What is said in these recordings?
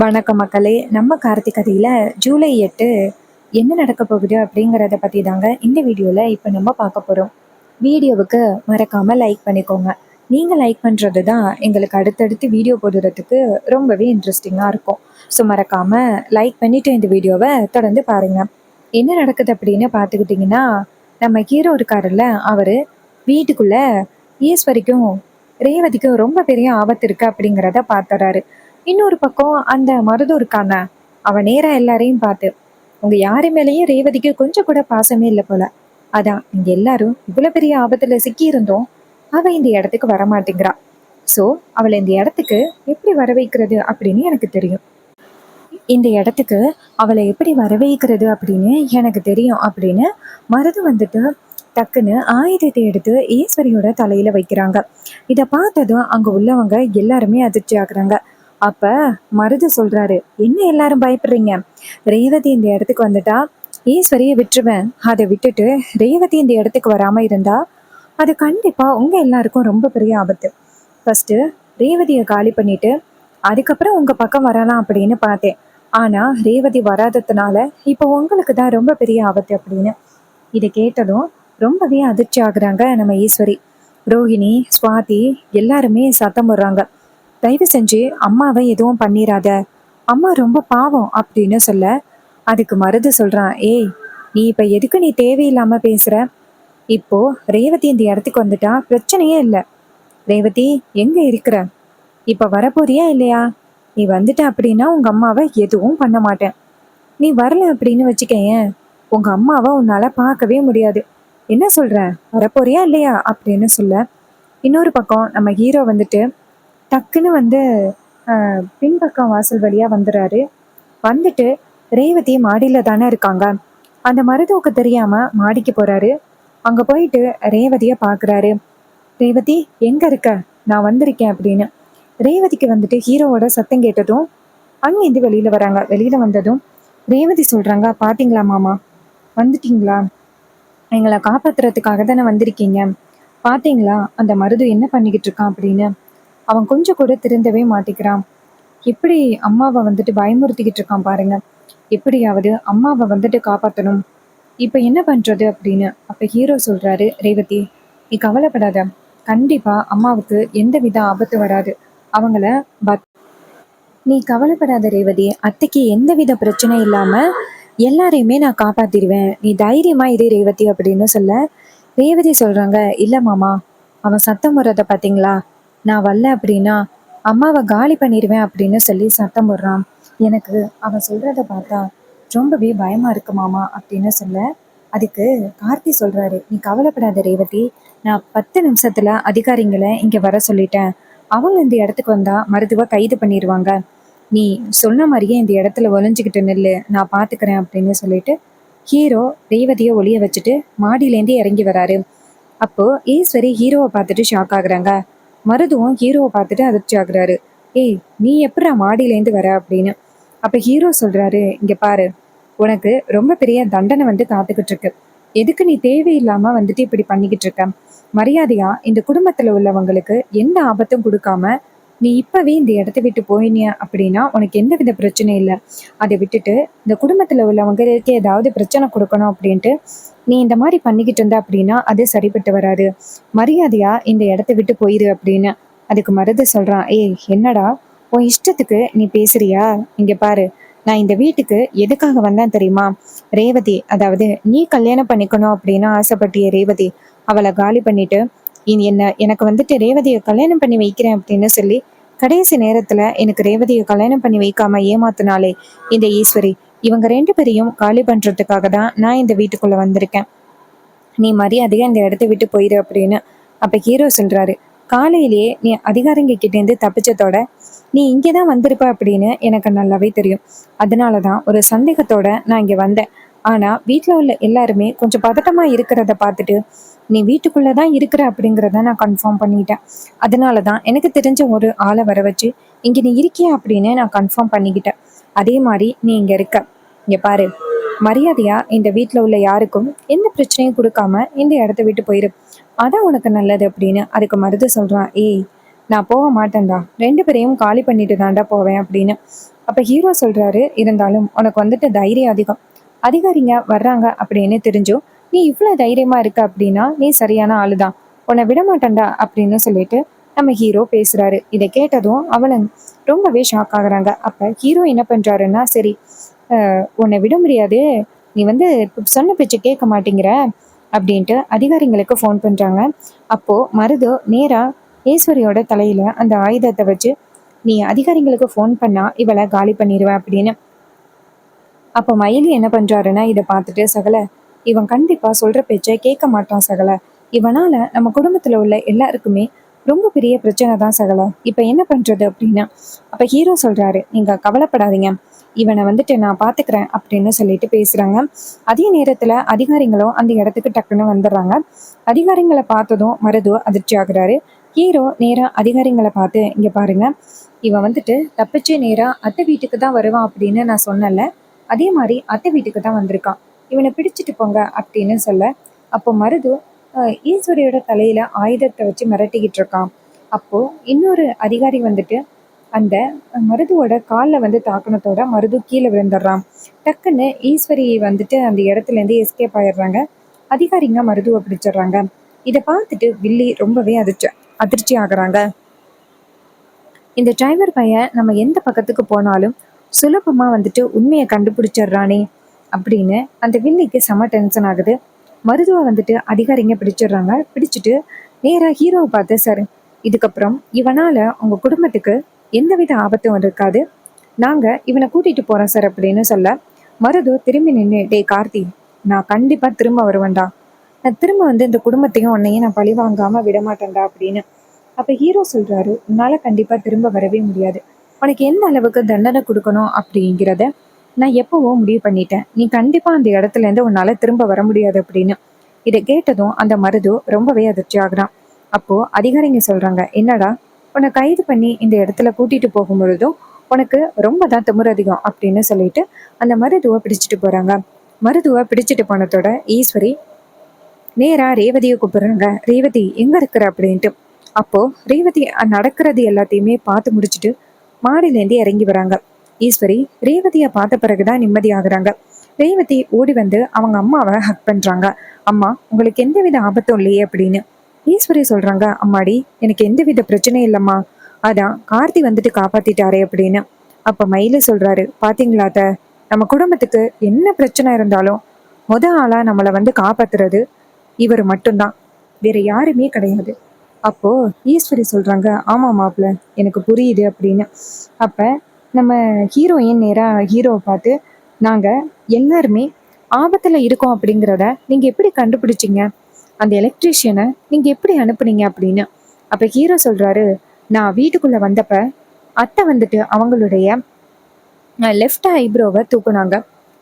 வணக்கம் மக்களே. நம்ம கார்த்திக் கதையில ஜூலை 8 என்ன நடக்க போகுது அப்படிங்கிறத பற்றி தாங்க இந்த வீடியோவில் இப்போ நம்ம பார்க்க போகிறோம். வீடியோவுக்கு மறக்காமல் லைக் பண்ணிக்கோங்க. நீங்கள் லைக் பண்ணுறது தான் எங்களுக்கு அடுத்தடுத்து வீடியோ போடுறதுக்கு ரொம்பவே இன்ட்ரெஸ்டிங்காக இருக்கும். ஸோ மறக்காமல் லைக் பண்ணிவிட்டு இந்த வீடியோவை தொடர்ந்து பாருங்கள். என்ன நடக்குது அப்படின்னு பார்த்துக்கிட்டிங்கன்னா, நம்ம ஹீரோ இருக்காருல்ல, அவர் வீட்டுக்குள்ளே ஈஸ்வரிக்கும் ரேவதிக்கும் ரொம்ப பெரிய ஆபத்து இருக்குது அப்படிங்கிறத பார்த்துறாரு. இன்னொரு பக்கம் அந்த மருதும் இருக்கான, அவன் நேரா எல்லாரையும் பார்த்து, உங்க யாரு மேலேயும் ரேவதிக்கு கொஞ்சம் கூட பாசமே இல்லை போல. அதான் இங்க எல்லாரும் இவ்வளவு பெரிய ஆபத்துல சிக்கி இருந்தோம், அவ இந்த இடத்துக்கு வரமாட்டேங்கிறா. சோ அவளை இந்த இடத்துக்கு எப்படி வர வைக்கிறது அப்படின்னு எனக்கு தெரியும். இந்த இடத்துக்கு அவளை எப்படி வர வைக்கிறது அப்படின்னு எனக்கு தெரியும் அப்படின்னு மருது வந்துட்டு டக்குன்னு ஆயுதத்தை எடுத்து ஈஸ்வரியோட தலையில வைக்கிறாங்க. இதை பார்த்ததும் அங்க உள்ளவங்க எல்லாருமே அதிர்ச்சி ஆகுறாங்க. அப்ப மருது சொல்றாரு, என்ன எல்லாரும் பயப்படுறீங்க? ரேவதி இந்த இடத்துக்கு வந்துட்டா ஈஸ்வரியை விட்டுருவேன். அதை விட்டுட்டு ரேவதி இந்த இடத்துக்கு வராம இருந்தா அது கண்டிப்பா உங்க எல்லாருக்கும் ரொம்ப பெரிய ஆபத்து. ஃபர்ஸ்ட் ரேவதியை காலி பண்ணிட்டு அதுக்கப்புறம் உங்க பக்கம் வரலாம் அப்படின்னு பார்த்தேன். ஆனா ரேவதி வராததுனால இப்போ உங்களுக்கு தான் ரொம்ப பெரிய ஆபத்து அப்படின்னு. இதை கேட்டதும் ரொம்பவே அதிர்ச்சி ஆகுறாங்க நம்ம ஈஸ்வரி. ரோஹிணி, சுவாதி எல்லாருமே சத்தம் போடுறாங்க, தயவு செஞ்சு அம்மாவை எதுவும் பண்ணிராத, அம்மா ரொம்ப பாவம் அப்படின்னு சொல்ல, அதுக்கு மருது சொல்றான், ஏய் நீ இப்ப எதுக்கு நீ தேவையில்லாம பேசுற? இப்போ ரேவதி இந்த இடத்துக்கு வந்துட்டா பிரச்சனையே இல்லை. ரேவதி எங்க இருக்கிற? இப்ப வரப்போறியா இல்லையா? நீ வந்துட்ட அப்படின்னா உங்க அம்மாவை எதுவும் பண்ண மாட்டேன். நீ வரல அப்படின்னு வச்சுக்கேன், உங்க அம்மாவை உன்னால பார்க்கவே முடியாது. என்ன சொல்ற? வரப்போறியா இல்லையா அப்படின்னு சொல்ல, இன்னொரு பக்கம் நம்ம ஹீரோ வந்துட்டு டக்குன்னு வந்து பின்பக்கம் வாசல் வழியா வந்துடுறாரு. வந்துட்டு ரேவதி மாடியில தானே இருக்காங்க, அந்த மருதுவுக்கு தெரியாம மாடிக்கு போறாரு. அங்க போயிட்டு ரேவதிய பாக்குறாரு. ரேவதி எங்க இருக்க? நான் வந்திருக்கேன் அப்படின்னு. ரேவதிக்கு வந்துட்டு ஹீரோவோட சத்தம் கேட்டதும் அங்கிருந்து வெளியில வராங்க. வெளியில வந்ததும் ரேவதி சொல்றாங்க, பாத்தீங்களா மாமா, வந்துட்டீங்களா? எங்களை காப்பாத்துறதுக்காக தானே வந்திருக்கீங்க. பாத்தீங்களா அந்த மருது என்ன பண்ணிக்கிட்டு இருக்கான் அப்படின்னு. அவன் கொஞ்சம் கூட திருந்தவே மாட்டேங்கிறான். எப்படி அம்மாவை வந்துட்டு பயமுறுத்திக்கிட்டு இருக்கான் பாருங்க. எப்படியாவது அம்மாவை வந்துட்டு காப்பாற்றணும். இப்ப என்ன பண்றது அப்படின்னு. அப்ப ஹீரோ சொல்றாரு, ரேவதி நீ கவலைப்படாத, கண்டிப்பா அம்மாவுக்கு எந்த வித ஆபத்து வராது. அவங்கள நீ கவலைப்படாத ரேவதி, அத்தைக்கு எந்த வித பிரச்சனை இல்லாம எல்லாரையுமே நான் காப்பாத்திடுவேன், நீ தைரியமா இரு ரேவதி அப்படின்னு சொல்ல, ரேவதி சொல்றாங்க, இல்ல மாமா, அவன் சத்தம் போடுறத பாத்தீங்களா? நான் வரல அப்படின்னா அம்மாவை காலி பண்ணிடுவேன் அப்படின்னு சொல்லி சத்தம் போடுறான். எனக்கு அவன் சொல்றத பார்த்தா ரொம்பவே பயமா இருக்கு மாமா அப்படின்னு சொல்ல, அதுக்கு கார்த்தி சொல்றாரு, நீ கவலைப்படாத ரேவதி, நான் 10 நிமிஷத்துல அதிகாரிங்களை இங்க வர சொல்லிட்டேன். அவங்க இந்த இடத்துக்கு வந்தா மருதுவை கைது பண்ணிடுவாங்க. நீ சொன்ன மாதிரியே இந்த இடத்துல ஒளிஞ்சுக்கிட்டு நில்லு, நான் பாத்துக்கிறேன் அப்படின்னு சொல்லிட்டு ஹீரோ ரேவதியை ஒளிய வச்சுட்டு மாடியிலேருந்து இறங்கி வராரு. அப்போ ஈஸ்வரி ஹீரோவை பார்த்துட்டு ஷாக் ஆகுறாங்க. மருதுவும் ஹீரோவை பார்த்துட்டு அதிர்ச்சி ஆகுறாரு. ஏய் நீ எப்படா மாடியிலேருந்து வர அப்படின்னு. அப்ப ஹீரோ சொல்றாரு, இங்க பாரு, உனக்கு ரொம்ப பெரிய தண்டனை வந்து காத்துக்கிட்டு இருக்கு. எதுக்கு நீ தேவையில்லாம வந்துட்டு இப்படி பண்ணிக்கிட்டு இருக்க? மரியாதையா இந்த குடும்பத்துல உள்ளவங்களுக்கு எந்த ஆபத்தும் கொடுக்காம நீ இப்பவே இந்த இடத்த விட்டு போயினிய அப்படின்னா உனக்கு எந்த வித பிரச்சனையும் இல்லை. அதை விட்டுட்டு இந்த குடும்பத்துல உள்ளவங்களுக்கு ஏதாவது பிரச்சனை கொடுக்கணும் அப்படின்ட்டு நீ இந்த மாதிரி பண்ணிக்கிட்டு இருந்த அப்படின்னா அது சரிப்பட்டு வராது. மரியாதையா இந்த இடத்த விட்டு போயிரு அப்படின்னு. அதுக்கு மருது சொல்றான், ஏய் என்னடா உன் இஷ்டத்துக்கு நீ பேசுறியா? இங்க பாரு, நான் இந்த வீட்டுக்கு எதுக்காக வந்தேன் தெரியுமா? ரேவதி, அதாவது நீ கல்யாணம் பண்ணிக்கணும் அப்படின்னு ஆசைப்பட்டிய ரேவதி, அவளை காலி பண்ணிட்டு எனக்கு வந்துட்டு ரேவதியை கல்யாணம் பண்ணி வைக்கிறேன் அப்படின்னு சொல்லி கடைசி நேரத்துல எனக்கு ரேவதியை கல்யாணம் பண்ணி வைக்காம ஏமாத்தினாலே இந்த ஈஸ்வரி, இவங்க 2 பேரையும் காலி பண்றதுக்காக தான் நான் இந்த வீட்டுக்குள்ள வந்திருக்கேன். நீ மரியாதையா இந்த இடத்த விட்டு போயிரு அப்படின்னு. அப்ப ஹீரோ சொல்றாரு, காலையிலேயே நீ அதிகாரிங்க கிட்டேருந்து தப்பிச்சதோட நீ இங்கேதான் வந்திருப்ப அப்படின்னு எனக்கு நல்லாவே தெரியும். அதனாலதான் ஒரு சந்தேகத்தோட நான் இங்க வந்தேன். ஆனா வீட்டுல உள்ள எல்லாருமே கொஞ்சம் பதட்டமா இருக்கிறத பார்த்துட்டு நீ வீட்டுக்குள்ளதான் இருக்கிற அப்படிங்கிறத நான் கன்ஃபார்ம் பண்ணிட்டேன். அதனாலதான் எனக்கு தெரிஞ்ச ஒரு ஆளை வர வச்சு இங்க நீ இருக்கியா அப்படின்னு நான் கன்ஃபார்ம் பண்ணிக்கிட்டேன். அதே மாதிரி நீ இங்க இருக்க. இங்க பாரு, மரியாதையா இந்த வீட்டுல உள்ள யாருக்கும் எந்த பிரச்சனையும் கொடுக்காம இந்த இடத்த விட்டு போயிரு, அதான் உனக்கு நல்லது அப்படின்னு. அதுக்கு மருது சொல்றான், ஏய் நான் போக மாட்டேன்டா, 2 பேரையும் காலி பண்ணிட்டு தான்டா போவேன் அப்படின்னு. அப்ப ஹீரோ சொல்றாரு, இருந்தாலும் உனக்கு வந்துட்டு தைரியம் அதிகம். அதிகாரிங்க வர்றாங்க அப்படின்னு தெரிஞ்சும் நீ இவ்வளோ தைரியமா இருக்க அப்படின்னா நீ சரியான ஆளுதான். உன்னை விட மாட்டேன்டா அப்படின்னு சொல்லிட்டு நம்ம ஹீரோ பேசுறாரு. இதை கேட்டதும் அவளை ரொம்பவே ஷாக் ஆகுறாங்க. அப்ப ஹீரோ என்ன பண்றாருன்னா, சரி உன்னை விட முடியாது, நீ வந்து சொன்ன பேச்சு கேட்க மாட்டேங்கிற அப்படின்ட்டு அதிகாரிங்களுக்கு ஃபோன் பண்றாங்க. அப்போ மருது நேரா ஈஸ்வரியோட தலையில அந்த ஆயுதத்தை வச்சு, நீ அதிகாரிங்களுக்கு ஃபோன் பண்ணா இவளை காலி பண்ணிடுவேன் அப்படின்னு. அப்போ மயிலி என்ன பண்றாருன்னா, இதை பார்த்துட்டு, சகல இவன் கண்டிப்பா சொல்ற பேச்சை கேட்க மாட்டான் சகல, இவனால நம்ம குடும்பத்துல உள்ள எல்லாருக்குமே ரொம்ப பெரிய பிரச்சனை தான் சகல, இப்ப என்ன பண்றது அப்படின்னு. அப்ப ஹீரோ சொல்றாரு, நீங்க கவலைப்படாதீங்க, இவனை வந்துட்டு நான் பாத்துக்கிறேன் அப்படின்னு சொல்லிட்டு பேசுறாங்க. அதே நேரத்துல அதிகாரிகளும் அந்த இடத்துக்கு டக்குன்னு வந்துடுறாங்க. அதிகாரிகளை பார்த்ததும் மருது அதிர்ச்சி ஆகுறாரு. ஹீரோ நேரா அதிகாரிகளை பார்த்து, இங்க பாருங்க, இவன் வந்துட்டு தப்பிச்சு நேரா அத்தை வீட்டுக்கு தான் வருவான் அப்படின்னு நான் சொன்னல, அதே மாதிரி அத்தை வீட்டுக்கு தான் வந்திருக்கான், இவனை பிடிச்சிட்டு போங்க அப்படின்னு சொல்ல, அப்போ மருது ஈஸ்வரியோட தலையில ஆயுதத்தை வச்சு மிரட்டிக்கிட்டு இருக்கான். அப்போ இன்னொரு அதிகாரி வந்துட்டு அந்த மருதுவோட காலில் வந்து தாக்குனத்தோட மருது கீழே விழுந்துடுறான். டக்குன்னு ஈஸ்வரி வந்துட்டு அந்த இடத்துல இருந்து எஸ்கேப் ஆயிடுறாங்க. அதிகாரிங்க மருதுவை பிடிச்சிடுறாங்க. இதை பார்த்துட்டு வில்லி ரொம்பவே அதிர்ச்சி ஆகுறாங்க. இந்த டிரைவர் பையன் நம்ம எந்த பக்கத்துக்கு போனாலும் சுலபமா வந்துட்டு உண்மையை கண்டுபிடிச்சிடுறானே அப்படின்னு அந்த வில்லிக்கு செம டென்ஷன் ஆகுது. மருதுவை வந்துட்டு அதிகாரிங்க பிடிச்சிடுறாங்க. பிடிச்சிட்டு நேரா ஹீரோவை பார்த்து, சார் இதுக்கப்புறம் இவனால உங்க குடும்பத்துக்கு எந்தவித ஆபத்தும் இருக்காது, நாங்க இவனை கூட்டிட்டு போறோம் சார் அப்படின்னு சொல்ல, மருது திரும்பி நின்று, டே கார்த்தி, நான் கண்டிப்பா திரும்ப வருவேன்டா, நான் திரும்ப வந்து இந்த குடும்பத்தையும் உன்னையும் நான் பழி வாங்காம விட மாட்டேன்டா அப்படின்னு. அப்ப ஹீரோ சொல்றாரு, உன்னால கண்டிப்பா திரும்ப வரவே முடியாது, உனக்கு எந்த அளவுக்கு தண்டனை கொடுக்கணும் அப்படிங்கிறத நான் எப்பவோ முடிவு பண்ணிட்டேன், நீ கண்டிப்பா அந்த இடத்துல இருந்து உன்னால திரும்ப வர முடியாது அப்படின்னு. இதை கேட்டதும் அந்த மருது ரொம்பவே அதிர்ச்சி ஆகுறான். அப்போ அதிகாரிங்க சொல்றாங்க, என்னடா உன்னை கைது பண்ணி இந்த இடத்துல கூட்டிட்டு போகும் பொழுதும் உனக்கு ரொம்ப தான் திமிரு அதிகம் அப்படின்னு சொல்லிட்டு அந்த மருதுவை பிடிச்சிட்டு போறாங்க. மருதுவை பிடிச்சிட்டு போனதோட ஈஸ்வரி நேரா ரேவதியை கூப்பிடுறாங்க. ரேவதி எங்க இருக்கிற அப்படின்ட்டு. அப்போ ரேவதி நடக்கிறது எல்லாத்தையுமே பார்த்து முடிச்சுட்டு மாடியிலேருந்து இறங்கி வராங்க. ஈஸ்வரி ரேவதியை பார்த்த பிறகுதான் நிம்மதி ஆகுறாங்க. ரேவதி ஓடி வந்து அவங்க அம்மாவை ஹக் பண்றாங்க. அம்மா, உங்களுக்கு எந்தவித ஆபத்தும் இல்லையே அப்படின்னு. ஈஸ்வரி சொல்றாங்க, அம்மாடி எனக்கு எந்தவித பிரச்சனையும் இல்லம்மா, அதான் கார்த்தி வந்துட்டு காப்பாத்திட்டாரே அப்படின்னு. அப்ப மயிலு சொல்றாரு, பாத்தீங்களா அத்தை, நம்ம குடும்பத்துக்கு என்ன பிரச்சனை இருந்தாலும் ஆளா நம்மளை வந்து காப்பாத்துறது இவர் மட்டும்தான், வேற யாருமே கிடையாது. அப்போ ஈஸ்வரி சொல்றாங்க, ஆமா மாப்பிள்ள, எனக்கு புரியுது அப்படின்னு. அப்ப நம்ம ஹீரோயின் நேரா ஹீரோவை பார்த்து, நாங்க எல்லாருமே ஆபத்துல இருக்கோம் அப்படிங்கிறத நீங்க எப்படி கண்டுபிடிச்சிங்க, அந்த எலக்ட்ரீஷியனை நீங்க எப்படி அனுப்புனீங்க அப்படின்னு. அப்ப ஹீரோ சொல்றாரு, நான் வீட்டுக்குள்ள வந்தப்ப அத்தை வந்துட்டு அவங்களுடைய லெஃப்ட் ஐப்ரோவை தூக்குனாங்க.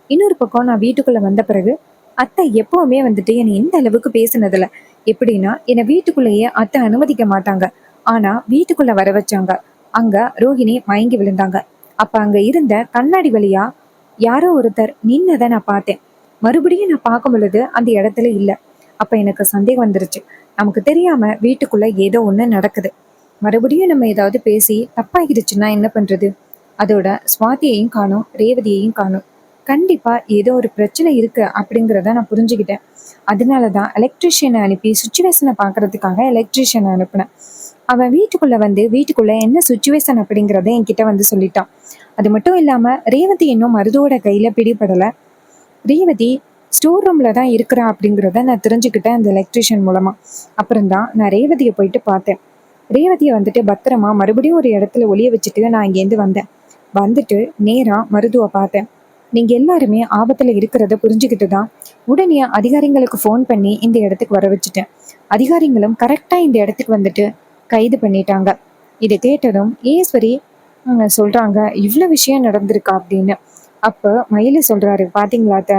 இன்னொரு பக்கம் நான் வீட்டுக்குள்ள வந்த பிறகு அத்தை எப்பவுமே வந்துட்டு என்னை இந்த அளவுக்கு பேசினதில்ல. எப்படின்னா, என்னை வீட்டுக்குள்ளேயே அத்தை அனுமதிக்க மாட்டாங்க, ஆனா வீட்டுக்குள்ள வர வச்சாங்க. அங்க ரோஹிணி மயங்கி விழுந்தாங்க. அப்ப அங்க இருந்த கண்ணாடி வழியா யாரோ ஒருத்தர் நின்னதை நான் பார்த்தேன். மறுபடியும் நான் பார்க்கும் பொழுது அந்த இடத்துல இல்ல. அப்ப எனக்கு சந்தேகம் வந்துருச்சு, நமக்கு தெரியாம வீட்டுக்குள்ள ஏதோ ஒண்ணு நடக்குது, மறுபடியும் நம்ம ஏதாவது பேசி தப்பாகிடுச்சுன்னா என்ன பண்றது. அதோட சுவாதியையும் காணும், ரேவதியையும் காணும், கண்டிப்பா ஏதோ ஒரு பிரச்சனை இருக்கு அப்படிங்கிறத நான் புரிஞ்சுக்கிட்டேன். அதனாலதான் எலக்ட்ரிஷியனை அனுப்பி சுச்சுவேஷனை பாக்குறதுக்காக எலக்ட்ரிஷியனை அனுப்புனேன். அவன் வீட்டுக்குள்ள வந்து வீட்டுக்குள்ள என்ன சுச்சுவேஷன் அப்படிங்கிறத என்கிட்ட வந்து சொல்லிட்டான். அது மட்டும் இல்லாம ரேவதி இன்னும் மருதுவோட கையில பிடிபடல, ரேவதி ஸ்டோர் ரூம்ல தான் இருக்கிறா அப்படிங்கிறத நான் தெரிஞ்சுக்கிட்டேன் அந்த எலக்ட்ரிஷியன் மூலமா. அப்புறம்தான் நான் ரேவதியை போயிட்டு பார்த்தேன். ரேவதியை வந்துட்டு பத்திரமா மறுபடியும் ஒரு இடத்துல ஒளிய வச்சுட்டு நான் இங்கேருந்து வந்தேன். வந்துட்டு நேரா மருதுவை பார்த்தேன். நீங்க எல்லாருமே ஆபத்துல இருக்கிறத புரிஞ்சுக்கிட்டு தான் உடனே அதிகாரிங்களுக்கு ஃபோன் பண்ணி இந்த இடத்துக்கு வர வச்சுட்டேன். அதிகாரிகளும் கரெக்டா இந்த இடத்துக்கு வந்துட்டு கைது பண்ணிட்டாங்க. இதை கேட்டதும் ஈஸ்வரி சொல்றாங்க, இவ்வளவு விஷயம் நடந்திருக்கா அப்படின்னு. அப்ப மயிலு சொல்றாரு, பாத்தீங்களாத்த,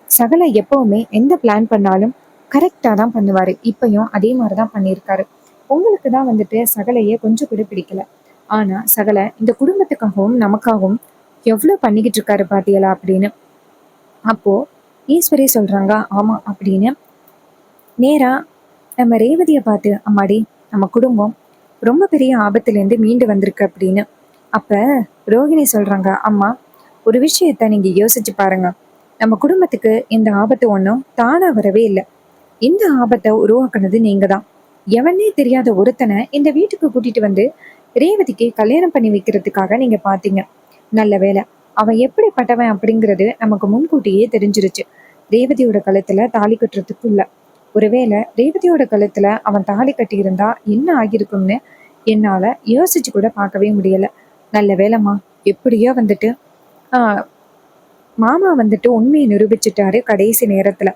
சகல எப்பவுமே எந்த பிளான் பண்ணாலும் கரெக்டா தான் பண்ணுவாரு, இப்பயும் அதே மாதிரிதான் பண்ணியிருக்காரு. உங்களுக்கு தான் வந்துட்டு சகலையே கொஞ்சம் கூட பிடிக்கல, ஆனா சகல இந்த குடும்பத்துக்காகவும் நமக்காகவும் எவ்வளவு பண்ணிக்கிட்டு இருக்காரு பாத்தியலா அப்படின்னு. அப்போ ஈஸ்வரி சொல்றாங்க, ஆமா அப்படின்னு. நேரா நம்ம ரேவதியை பார்த்து, அம்மாடி, நம்ம குடும்பம் ரொம்ப பெரிய ஆபத்துலேருந்து மீண்டு வந்திருக்கு அப்படின்னு. அப்போ ரோகிணி சொல்கிறாங்க, அம்மா ஒரு விஷயத்த நீங்கள் யோசிச்சு பாருங்க. நம்ம குடும்பத்துக்கு இந்த ஆபத்து ஒன்றும் தானாக வரவே இல்லை. இந்த ஆபத்தை உருவாக்குனது நீங்கள் தான். எவனே தெரியாத ஒருத்தனை இந்த வீட்டுக்கு கூட்டிட்டு வந்து ரேவதிக்கு கல்யாணம் பண்ணி வைக்கிறதுக்காக நீங்கள் பார்த்தீங்க. நல்ல வேலை, அவன் எப்படிப்பட்டவன் அப்படிங்கிறது நமக்கு முன்கூட்டியே தெரிஞ்சிருச்சு. ரேவதியோட கழுத்துல தாலி கட்டுறதுக்குள்ள ஒருவேளை ரேவதியோட கழுத்துல அவன் தாலி கட்டி இருந்தா என்ன ஆகியிருக்கும்னு என்னால யோசிச்சு கூட பார்க்கவே முடியல. நல்ல வேலைம்மா, எப்படியோ வந்துட்டு ஆஹ் மாமா வந்துட்டு உண்மையை நிரூபிச்சுட்டாரு கடைசி நேரத்துல.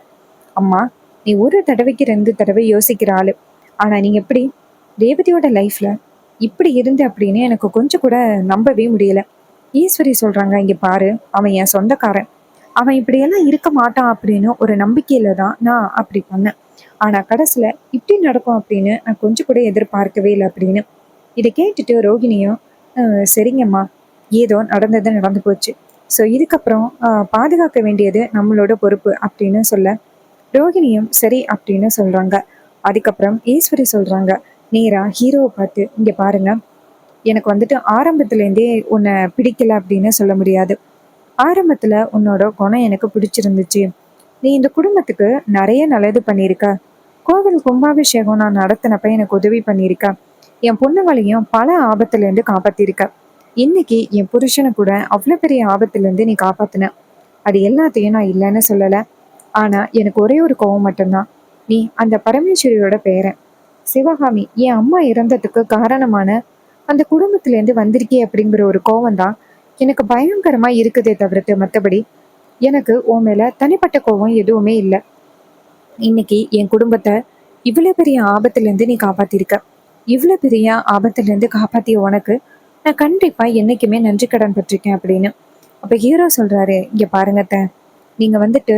அம்மா, நீ ஒரு தடவைக்கு 2 தடவை யோசிக்கிற ஆளு. ஆனா நீங்க எப்படி ரேவதியோட லைஃப்ல இப்படி இருந்து அப்படின்னு எனக்கு கொஞ்சம் கூட நம்பவே முடியல. ஈஸ்வரி சொல்றாங்க, இங்க பாரு, அவன் என் சொந்தக்காரன். அவன் இப்படியெல்லாம் இருக்க மாட்டான் அப்படின்னு ஒரு நம்பிக்கையில தான் நான் அப்படி பண்ணேன். ஆனா கடைசியில இப்படி நடக்கும் அப்படின்னு நான் கொஞ்சம் கூட எதிர்பார்க்கவே இல்லை அப்படின்னு. இதை கேட்டுட்டு ரோகிணியும் சரிங்கம்மா, ஏதோ நடந்தது நடந்து போச்சு. ஸோ இதுக்கப்புறம் பாதுகாக்க வேண்டியது நம்மளோட பொறுப்பு அப்படின்னு சொல்ல ரோகிணியும் சரி அப்படின்னு சொல்றாங்க. அதுக்கப்புறம் ஈஸ்வரி சொல்றாங்க, நேரா ஹீரோவை பார்த்து, இங்க பாருங்க, எனக்கு வந்துட்டு ஆரம்பத்துலேருந்தே உன்னை பிடிக்கல அப்படின்னு சொல்ல முடியாது. ஆரம்பத்துல உன்னோட குணம் எனக்கு பிடிச்சிருந்துச்சு. நீ இந்த குடும்பத்துக்கு நிறைய நல்லது பண்ணியிருக்க. கோவில் கும்பாபிஷேகம் நான் நடத்தினப்ப எனக்கு உதவி பண்ணியிருக்க. என் பொண்ணுங்களையும் பல ஆபத்துல இருந்து காப்பாத்திருக்க. இன்னைக்கு என் புருஷனை கூட அவ்வளோ பெரிய ஆபத்துல இருந்து நீ காப்பாத்தின. அது எல்லாத்தையும் நான் இல்லைன்னு சொல்லல. ஆனா எனக்கு ஒரே ஒரு கோவம் மட்டும்தான். நீ அந்த பரமேஸ்வரியோட பேரன் சிவகாமி என் அம்மா இறந்ததுக்கு காரணமான அந்த குடும்பத்துல இருந்து வந்திருக்கே அப்படிங்கிற ஒரு கோவம் தான் எனக்கு பயங்கரமா இருக்குதே தவிர்த்து மற்றபடி எனக்கு உன் மேல தனிப்பட்ட கோவம் எதுவுமே இல்லை. இன்னைக்கு என் குடும்பத்தை இவ்வளவு பெரிய ஆபத்துல இருந்து நீ காப்பாத்திருக்க. இவ்வளவு பெரிய ஆபத்துல இருந்து காப்பாத்திய உனக்கு நான் கண்டிப்பா என்னைக்குமே நன்றி கடன் பட்டிருக்கேன் அப்படின்னு. அப்ப ஹீரோ சொல்றாரு, இங்க பாருங்க அத்தை, நீங்க வந்துட்டு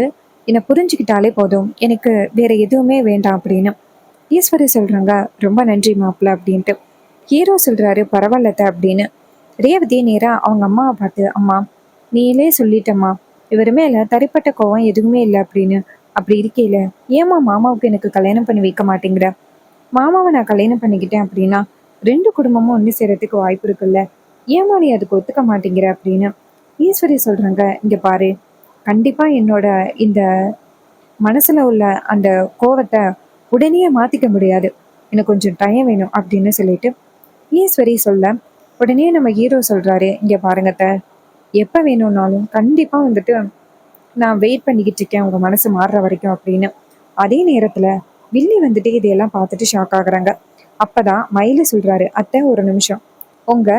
என்னை புரிஞ்சுக்கிட்டாலே போதும், எனக்கு வேற எதுவுமே வேண்டாம் அப்படின்னு. ஈஸ்வரி சொல்றாங்க, ரொம்ப நன்றி மாப்பிள்ள அப்படின்ட்டு. ஹீரோ சொல்றாரு, பரவாயில்லத்த அப்படின்னு. ரேவதி நேரா அவங்க அம்மாவை பார்த்து, அம்மா நீங்களே சொல்லிட்டம்மா, இவர் மேல தனிப்பட்ட கோவம் எதுவுமே இல்லை அப்படின்னு. அப்படி இருக்கையில ஏமா மாமாவுக்கு எனக்கு கல்யாணம் பண்ணி வைக்க மாட்டேங்கிற? மாமாவை நான் கல்யாணம் பண்ணிக்கிட்டேன் அப்படின்னா 2 குடும்பமும் ஒன்று சேரத்துக்கு வாய்ப்பு இருக்குல்ல, ஏமா நீ அதுக்கு ஒத்துக்க மாட்டேங்கிற அப்படின்னு. ஈஸ்வரி சொல்றாங்க, இங்க பாரு, கண்டிப்பா என்னோட இந்த மனசுல உள்ள அந்த கோவத்தை உடனே மாத்திக்க முடியாது, எனக்கு கொஞ்சம் டைம் வேணும் அப்படின்னு சொல்லிட்டு ஈஸ்வரி சொல்ல உடனே நம்ம ஹீரோ சொல்றாரு, இங்க பாருங்கத்த, எப்ப வேணும்னாலும் கண்டிப்பா வந்துட்டு நான் வெயிட் பண்ணிக்கிட்டு இருக்கேன் உங்க மனசு மாறுற வரைக்கும் அப்படின்னு. அதே நேரத்துல வில்லி வந்துட்டு இதையெல்லாம் பார்த்துட்டு ஷாக் ஆகுறாங்க. அப்பதான் மயில சொல்றாரு, அத்தை ஒரு நிமிஷம், உங்க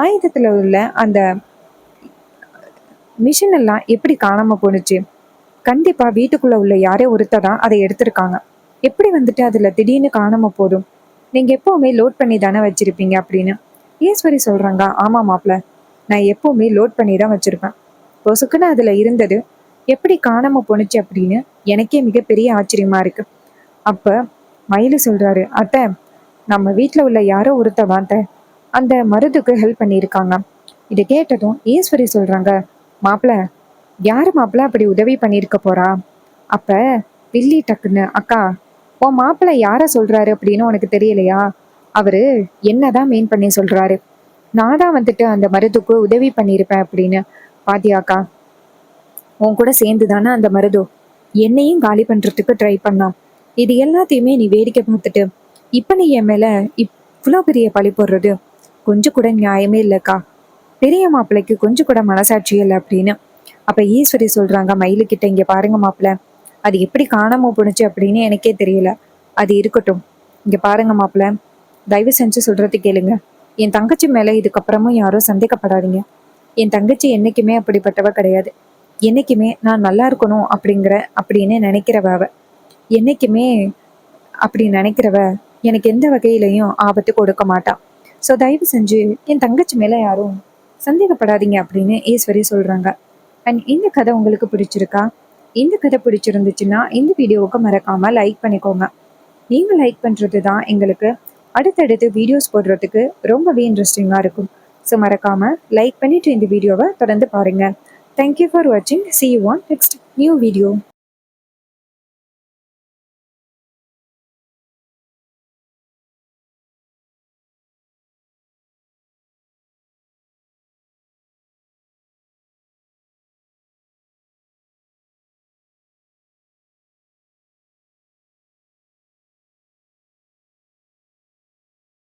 ஆயுதத்துல உள்ள அந்த மிஷின் எல்லாம் எப்படி காணாம போணுச்சு? கண்டிப்பா வீட்டுக்குள்ள உள்ள யாரோ ஒருத்தர் தான் அதை எடுத்திருக்காங்க. எப்படி வந்துட்டு அதுல திடீர்னு காணாம போதும்? நீங்க எப்பவுமே லோட் பண்ணி தானே வச்சிருப்பீங்க அப்படின்னு. ஈஸ்வரி சொல்றாங்க, ஆமா மாப்ள, நான் எப்பவுமே லோட் பண்ணி தான் வச்சிருப்பேன். பொசுக்குன்னு அதுல இருந்தது எப்படி காணாம போணுச்சு அப்படின்னு எனக்கே மிகப்பெரிய ஆச்சரியமா இருக்கு. அப்ப மயிலு சொல்றாரு, அத்தை, நம்ம வீட்டுல உள்ள யாரோ ஒருத்தர் தான் அந்த மருதுக்கு ஹெல்ப் பண்ணியிருக்காங்க. இதை கேட்டதும் ஈஸ்வரி சொல்றாங்க, மாப்பிள்ள, யாரு மாப்பிள்ள அப்படி உதவி பண்ணியிருக்க போறா? அப்ப வில்லி டக்குன்னு, அக்கா, உன் மாப்பிள்ள யார சொல்றாரு அப்படின்னு உனக்கு தெரியலையா? அவரு என்னதான் மீன் பண்ணி சொல்றாரு. நான் தான் வந்துட்டு அந்த மருதுக்கு உதவி பண்ணியிருப்பேன் அப்படின்னு. பாத்தியாக்கா, உன் கூட சேர்ந்து தானே அந்த மருதோ என்னையும் காலி பண்றதுக்கு ட்ரை பண்ணான். இது எல்லாத்தையுமே நீ வேடிக்கை பார்த்துட்டு இப்ப நீ என் மேல இவ்வளோ பெரிய பழி போடுறது கொஞ்சம் கூட நியாயமே இல்லைக்கா. பெரிய மாப்பிள்ளைக்கு கொஞ்சம் கூட மனசாட்சி இல்லை அப்படின்னு. அப்ப ஈஸ்வரி சொல்றாங்க மயிலுக்கிட்ட, இங்க பாருங்க மாப்பிள்ள, அது எப்படி காணாம போணுச்சு அப்படின்னு எனக்கே தெரியல. அது இருக்கட்டும். இங்க பாருங்க மாப்பிள்ள, தயவு செஞ்சு சொல்றது கேளுங்க. என் தங்கச்சி மேல இதுக்கப்புறமும் யாரும் சந்தேகப்படாதீங்க. என் தங்கச்சி என்னைக்குமே அப்படிப்பட்டவ கிடையாது. என்னைக்குமே நான் நல்லா இருக்கணும் அப்படின்னு நினைக்கிறவ அவ. என்னைக்குமே அப்படி நினைக்கிறவ எனக்கு எந்த வகையிலையும் ஆபத்து கொடுக்க மாட்டா. ஸோ தயவு செஞ்சு என் தங்கச்சி மேல யாரும் சந்தேகப்படாதீங்க அப்படின்னு ஈஸ்வரி சொல்றாங்க. அண்ட் இந்த கதை உங்களுக்கு பிடிச்சிருக்கா? இந்த கதை பிடிச்சிருந்துச்சுன்னா இந்த வீடியோவுக்கு மறக்காம லைக் பண்ணிக்கோங்க. நீங்க லைக் பண்றது தான் எங்களுக்கு அடுத்தடுத்து வீடியோஸ் போடுறதுக்கு ரொம்பவே இன்ட்ரெஸ்டிங்காக இருக்கும். ஸோ மறக்காம லைக் பண்ணிட்டு இந்த வீடியோவை தொடர்ந்து பாருங்க. தேங்க்யூ ஃபார் வாட்சிங். See you on next new video.